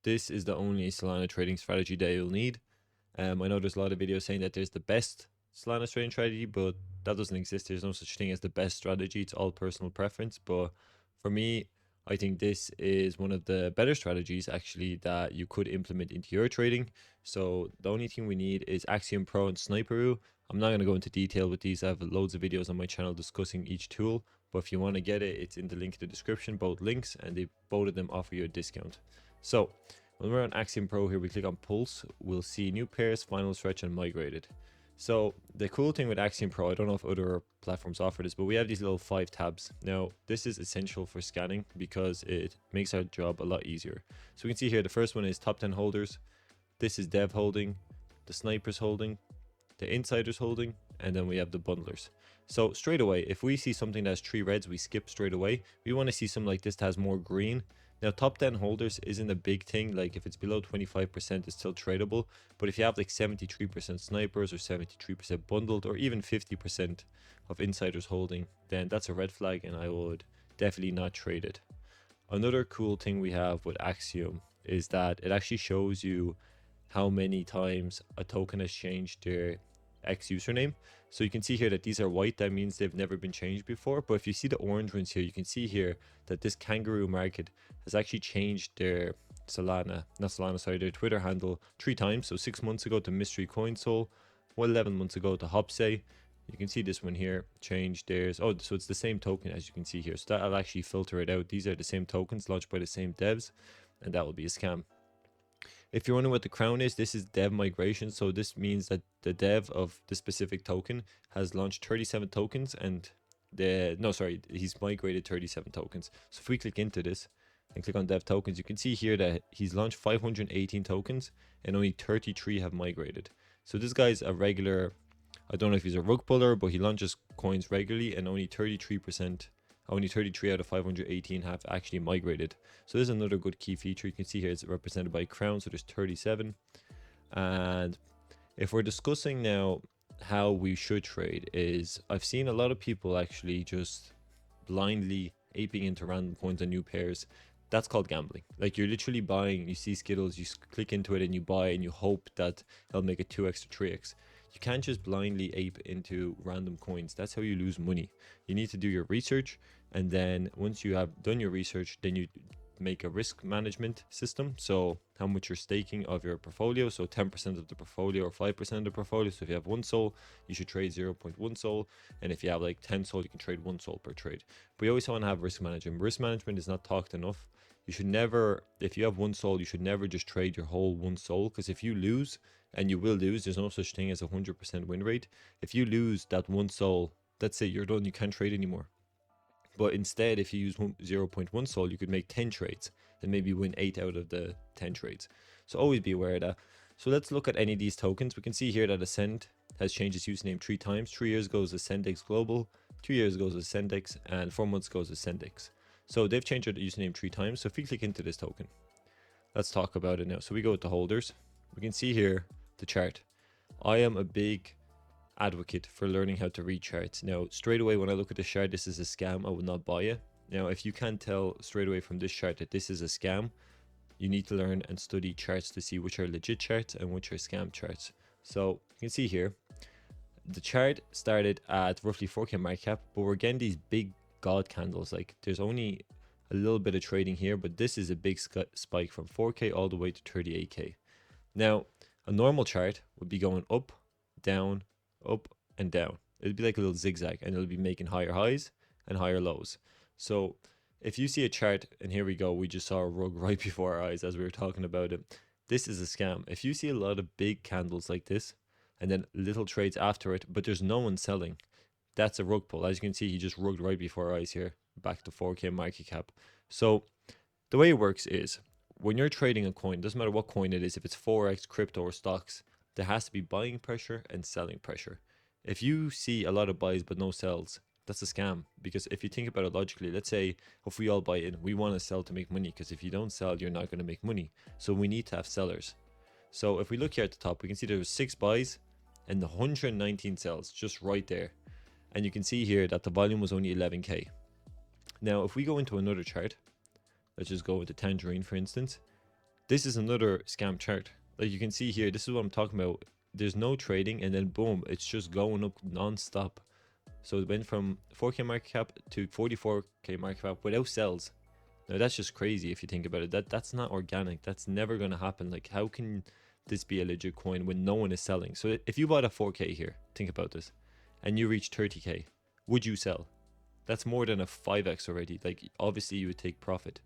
this is the only Solana trading strategy that you'll need. I know there's a lot of videos saying that there's the best Solana trading strategy, but that doesn't exist. There's no such thing as the best strategy. It's all personal preference. But for me, I think this is one of the better strategies actually that you could implement into your trading. So the only thing we need is Axiom Pro and Sniperoo. I'm not going to go into detail with these. I have loads of videos on my channel discussing each tool. But if you want to get it, it's in the link in the description, both links, and they both of them offer you a discount. So when we're on Axiom Pro here, we click on Pulse, we'll see new pairs, final stretch, and migrated. So the cool thing with Axiom Pro, I don't know if other platforms offer this, but we have these little 5 tabs. Now, this is essential for scanning because it makes our job a lot easier. So we can see here, the first one is top 10 holders. This is dev holding, the snipers holding, the insiders holding, and then we have the bundlers. So straight away, if we see something that has 3 reds, we skip straight away. We want to see something like this that has more green. Now, top 10 holders isn't a big thing. Like if it's below 25%, it's still tradable. But if you have like 73% snipers or 73% bundled or even 50% of insiders holding, then that's a red flag and I would definitely not trade it. Another cool thing we have with Axiom is that it actually shows you how many times a token has changed their X username. So you can see here that these are white, that means they've never been changed before. But if you see the orange ones here, you can see here that this kangaroo market has actually changed their their Twitter handle 3 times. So 6 months ago to Mystery Coin Soul, 11 months ago to Hopsay. You can see this one here changed theirs. Oh, so it's the same token as you can see here. So that'll actually filter it out. These are the same tokens launched by the same devs, and that will be a scam. If you're wondering what the crown is, this is dev migration. So this means that the dev of the specific token has launched 37 tokens and he's migrated 37 tokens. So if we click into this and click on dev tokens, you can see here that he's launched 518 tokens and only 33 have migrated. So this guy's a regular, I don't know if he's a rug puller, but he launches coins regularly and only 33 out of 518 have actually migrated. So this is another good key feature. You can see here it's represented by crown, so there's 37. And if we're discussing now how we should trade, is I've seen a lot of people actually just blindly aping into random coins and new pairs. That's called gambling. Like you're literally buying, you see Skittles, you click into it and you buy and you hope that it'll make it 2x or 3x. You can't just blindly ape into random coins. That's how you lose money. You need to do your research, and then once you have done your research, then you make a risk management system. So how much you're staking of your portfolio. So 10% of the portfolio or 5% of the portfolio. So if you have 1 SOL, you should trade 0.1 SOL. And if you have like 10 SOL, you can trade 1 SOL per trade. But you always want to have risk management. Risk management is not talked enough. You should never, if you have 1 SOL, you should never just trade your whole 1 SOL, because if you lose, and you will lose, there's no such thing as a 100% win rate. If you lose that 1 SOL, that's it, you're done, you can't trade anymore. But instead, if you use 0.1 SOL, you could make 10 trades and maybe win 8 out of the 10 trades. So always be aware of that. So let's look at any of these tokens. We can see here that Ascend has changed its username 3 times. 3 years ago it was Ascendex Global, 2 years ago it was Ascendex, and 4 months ago it was Ascendex. So they've changed their username 3 times. So if we click into this token, let's talk about it now. So we go with the holders. We can see here the chart. I am a big advocate for learning how to read charts. Now, straight away when I look at this chart, this is a scam. I would not buy it. Now, if you can't tell straight away from this chart that this is a scam, you need to learn and study charts to see which are legit charts and which are scam charts. So you can see here, the chart started at roughly 4K market cap, but we're getting these big god candles. Like there's only a little bit of trading here, but this is a big spike from 4K all the way to 38K. Now, a normal chart would be going up, down, up, and down. It'd be like a little zigzag, and it'll be making higher highs and higher lows. So if you see a chart, and here we go, we just saw a rug right before our eyes as we were talking about it. This is a scam. If you see a lot of big candles like this, and then little trades after it, but there's no one selling, that's a rug pull. As you can see, he just rugged right before our eyes here, back to 4K market cap. So the way it works is, when you're trading a coin, doesn't matter what coin it is, if it's Forex, crypto, or stocks, there has to be buying pressure and selling pressure. If you see a lot of buys but no sells, that's a scam. Because if you think about it logically, let's say if we all buy in, we want to sell to make money, because if you don't sell, you're not going to make money. So we need to have sellers. So if we look here at the top, we can see there was 6 buys and 119 sells just right there. And you can see here that the volume was only 11K. Now, if we go into another chart, let's just go with the tangerine, for instance. This is another scam chart. Like you can see here, this is what I'm talking about. There's no trading, and then boom, it's just going up non-stop. So it went from 4k market cap to 44k market cap without sells. Now that's just crazy if you think about it. That's not organic. That's never going to happen. Like, how can this be a legit coin when no one is selling? So if you bought a 4k here, think about this, and you reach 30k, would you sell? That's more than a 5x already. Like, obviously you would take profit,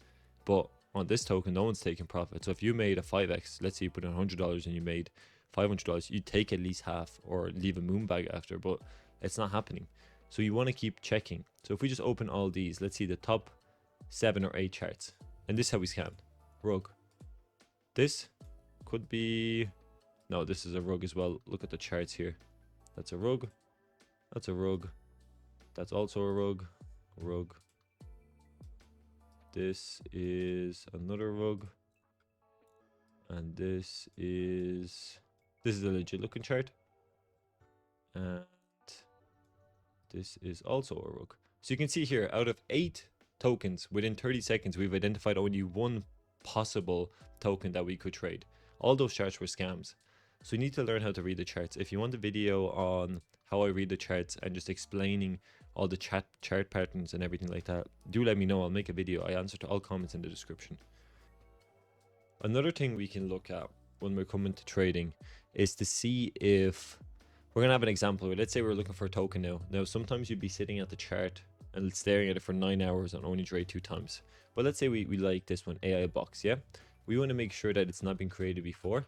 but on this token, no one's taking profit. So if you made a 5x, let's say you put in $100 and you made $500, you'd take at least half or leave a moon bag after, but it's not happening. So you want to keep checking. So if we just open all these, let's see the top 7 or 8 charts, and this is how we scan. Rug. This could be, no, this is a rug as well. Look at the charts here. That's a rug. That's a rug. That's also a rug. Rug. This is another rug, and this is a legit looking chart, and this is also a rug. So you can see here, out of 8 tokens within 30 seconds, we've identified only one possible token that we could trade. All those charts were scams. So you need to learn how to read the charts. If you want a video on how I read the charts and just explaining all the chart patterns and everything like that, do let me know. I'll make a video. I answer to all comments in the description. Another thing we can look at when we're coming to trading is to see if we're gonna have an example. Let's say we're looking for a token now. Now sometimes you'd be sitting at the chart and staring at it for 9 hours and only trade 2 times. But let's say we like this one, AI box. Yeah, we want to make sure that it's not been created before.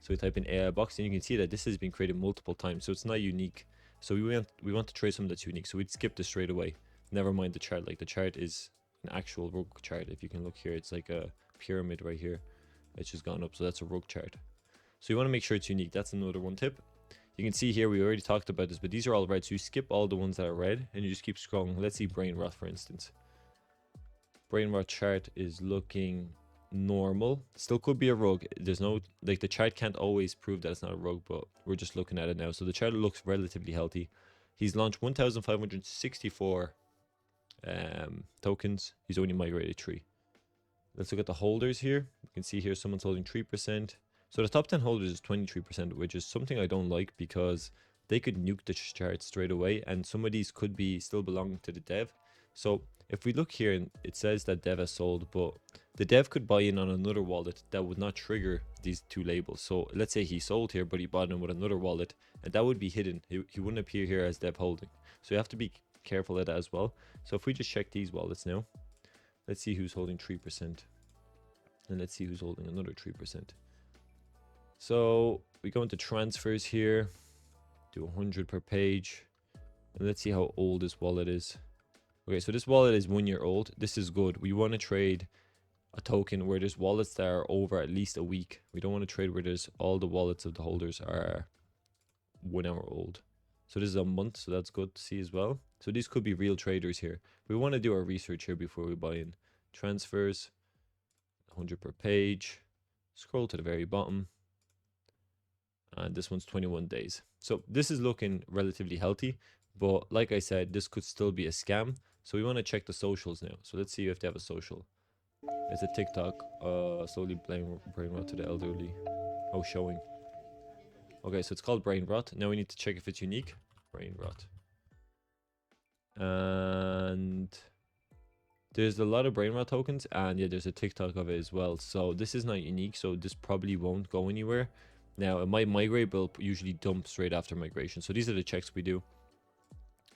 So we type in AI box, and you can see that this has been created multiple times, so it's not unique. So we want to trade something that's unique, so we'd skip this straight away. Never mind the chart. Like, the chart is an actual rug chart. If you can look here, it's like a pyramid right here. It's just gone up, so that's a rug chart. So you want to make sure it's unique. That's another one tip. You can see here, we already talked about this, but these are all red, so you skip all the ones that are red and you just keep scrolling. Let's see brain rot, for instance. Brain rot chart is looking normal. Still could be a rug. There's no, like, the chart can't always prove that it's not a rug, but we're just looking at it now. So the chart looks relatively healthy. He's launched 1,564 tokens. He's only migrated 3. Let's look at the holders here. You can see here someone's holding 3%. So the top 10 holders is 23%, which is something I don't like, because they could nuke the chart straight away, and some of these could be still belonging to the dev. So if we look here, and it says that dev has sold, but the dev could buy in on another wallet that would not trigger these 2 labels. So let's say he sold here, but he bought in with another wallet, and that would be hidden. He wouldn't appear here as dev holding. So you have to be careful of that as well. So if we just check these wallets now, let's see who's holding 3%, and let's see who's holding another 3%. So we go into transfers here, do 100 per page, and let's see how old this wallet is. Okay, so this wallet is 1 year old. This is good. We want to trade a token where there's wallets that are over at least a week. We don't want to trade where there's all the wallets of the holders are 1 hour old. So this is a month, so that's good to see as well. So these could be real traders here. We want to do our research here before we buy in. Transfers, 100 per page. Scroll to the very bottom. And this one's 21 days. So this is looking relatively healthy, but like I said, this could still be a scam. So we want to check the socials now. So let's see if they have a social. It's a TikTok, slowly brain rot to the elderly. Oh, showing. Okay, so it's called brain rot. Now we need to check if it's unique. Brain rot. And there's a lot of brain rot tokens, and yeah, there's a TikTok of it as well. So this is not unique, so this probably won't go anywhere. Now, it might migrate, but it'll usually dump straight after migration. So these are the checks we do.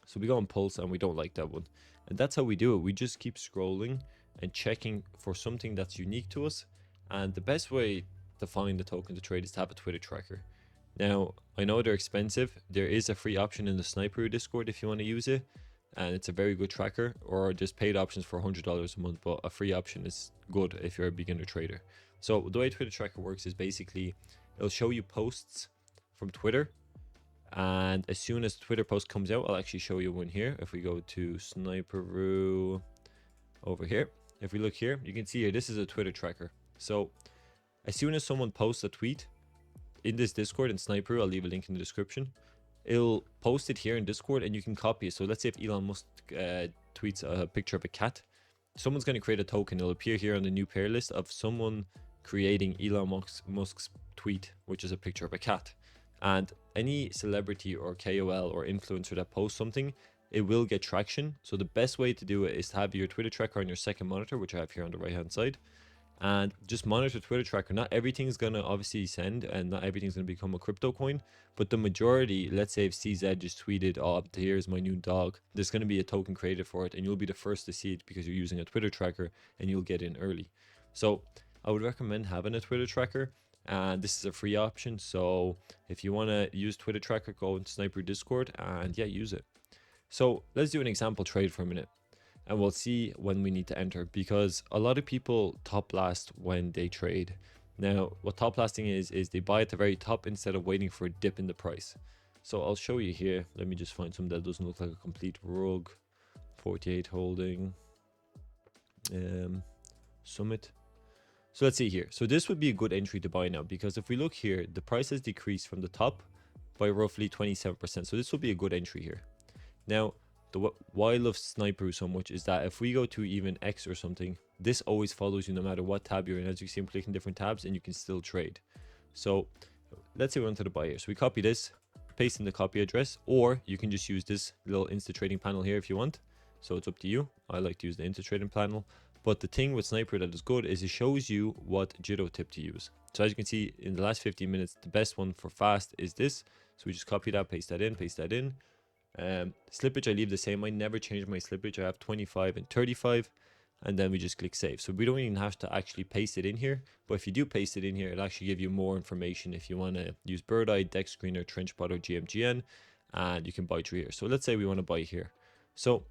So we go on Pulse, and we don't like that one. And that's how we do it. We just keep scrolling and checking for something that's unique to us. And the best way to find the token to trade is to have a Twitter tracker. Now, I know they're expensive. There is a free option in the Sniper Discord if you want to use it. And it's a very good tracker. Or there's paid options for $100 a month, but a free option is good if you're a beginner trader. So the way Twitter tracker works is basically, it'll show you posts from Twitter, and as soon as the Twitter post comes out, I'll actually show you one here. If we go to Sniperoo over here, if we look here, you can see here, this is a Twitter tracker. So as soon as someone posts a tweet in this Discord in Sniperoo, I'll leave a link in the description, it'll post it here in Discord and you can copy it. So let's say if Elon Musk tweets a picture of a cat, someone's going to create a token. It'll appear here on the new pair list of someone creating Elon Musk's tweet, which is a picture of a cat. And any celebrity or KOL or influencer that posts something, it will get traction. So the best way to do it is to have your Twitter tracker on your second monitor, which I have here on the right hand side, and just monitor Twitter tracker. Not everything's gonna obviously send, and not everything's gonna become a crypto coin, but the majority, let's say if CZ just tweeted, oh, here's my new dog, there's gonna be a token created for it, and you'll be the first to see it because you're using a Twitter tracker, and you'll get in early. So I would recommend having a Twitter tracker, and this is a free option. So if you want to use Twitter tracker, go into Sniper Discord and yeah, use it. So let's do an example trade for a minute, and we'll see when we need to enter, because a lot of people top last when they trade. Now what top lasting is they buy at the very top instead of waiting for a dip in the price. So I'll show you here. Let me just find something that doesn't look like a complete rug. 48 holding Summit. So let's see here. So this would be a good entry to buy now, because if we look here, the price has decreased from the top by roughly 27%. So this will be a good entry here. Now, why I love Sniper so much is that if we go to even X or something, this always follows you no matter what tab you're in. As you can see, I'm clicking different tabs and you can still trade. So let's say we went to the buy here. So we copy this, paste in the copy address, or you can just use this little Insta trading panel here if you want. So it's up to you. I like to use the Insta trading panel. But the thing with Sniper that is good is it shows you what Jito tip to use. So as you can see, in the last 15 minutes, the best one for fast is this. So we just copy that, paste that in, paste that in. Slippage, I leave the same. I never change my slippage. I have 25 and 35. And then we just click save. So we don't even have to actually paste it in here. But if you do paste it in here, it'll actually give you more information if you want to use Bird Eye, Dex Screener, Trenchbot, or GMGN. And you can buy through here. So let's say we want to buy here. So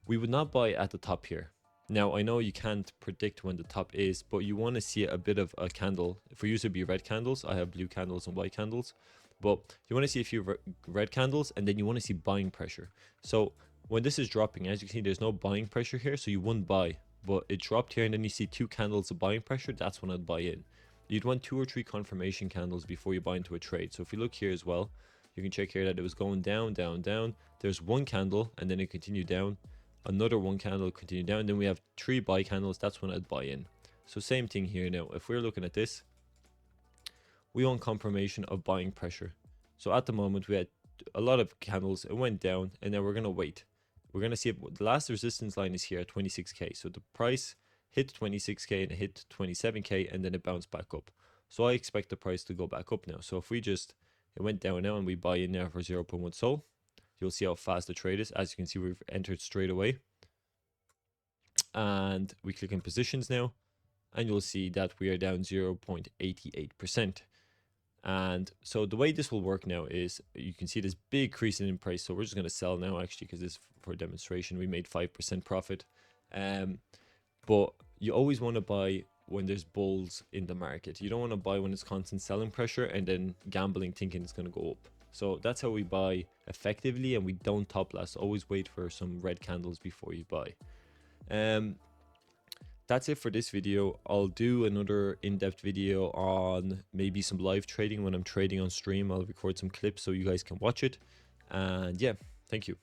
we would not buy at the top here. Now, I know you can't predict when the top is, but you want to see a bit of a candle. For you to be red candles, I have blue candles and white candles. But you want to see a few red candles, and then you want to see buying pressure. So when this is dropping, as you can see, there's no buying pressure here, so you wouldn't buy. But it dropped here, and then you see 2 candles of buying pressure. That's when I'd buy in. You'd want 2 or 3 confirmation candles before you buy into a trade. So if you look here as well, you can check here that it was going down, down, down. There's 1 candle, and then it continued down. Another 1 candle continue down, then we have 3 buy candles. That's when I'd buy in. So same thing here. Now if we're looking at this, we want confirmation of buying pressure. So at the moment we had a lot of candles, it went down, and then we're going to wait. We're going to see if the last resistance line is here at 26k. So the price hit 26k and it hit 27k, and then it bounced back up. So I expect the price to go back up now. So if we just, it went down now and we buy in now for 0.1 sol, you'll see how fast the trade is. As you can see, we've entered straight away. And we click in positions now, and you'll see that we are down 0.88%. And so the way this will work now is you can see this big increase in price. So we're just going to sell now, actually, because this is for a demonstration. We made 5% profit. But you always want to buy when there's bulls in the market. You don't want to buy when it's constant selling pressure and then gambling thinking it's going to go up. So that's how we buy effectively, and we don't top last. Always wait for some red candles before you buy. That's it for this video. I'll do another in-depth video on maybe some live trading when I'm trading on stream. I'll record some clips so you guys can watch it. And yeah, thank you.